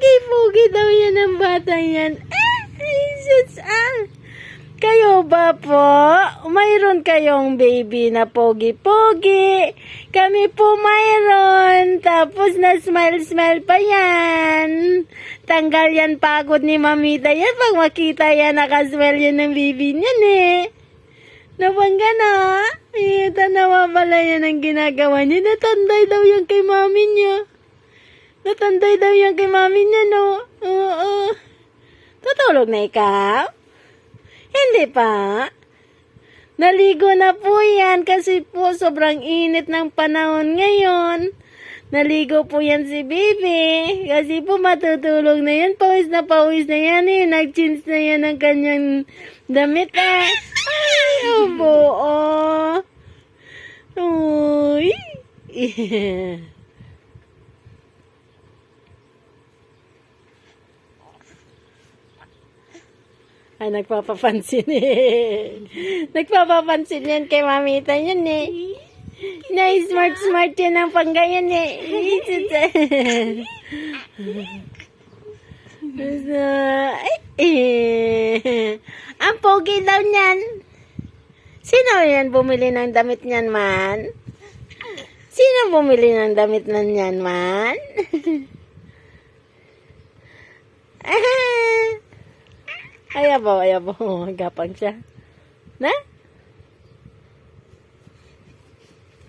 Pogi-pogi daw yan ang batang yan. Kayo ba po? Mayroon kayong baby na pogi-pogi. Kami po mayroon. Tapos na-smile-smile pa yan. Tanggal yan pagod ni Mamita yan. Pag makita yan, nakasmile yan ng baby niyan eh. Nabangga na. Tanawa pala yan ang ginagawa niya. Natanday daw yan kay mami niya. Natanday daw yan kay mami niya, no? Oo. Tutulog na ikaw? Hindi pa. Naligo na po yan kasi po sobrang init ng panahon ngayon. Naligo po yan si Bibi. Kasi po matutulog na yan. Pawis na yan eh. Nag-change na yan ang kanyang damit eh. Ay, obo. Uy. Ay, nagpapapansin eh. Nagpapapansin yan kay Mamita yan eh. Na-smart yan ang panggayan eh. Ang pogi daw niyan. Sino yan bumili ng damit niyan man? Sino bumili ng damit na niyan man? Ayaw po. Gapang siya. Na?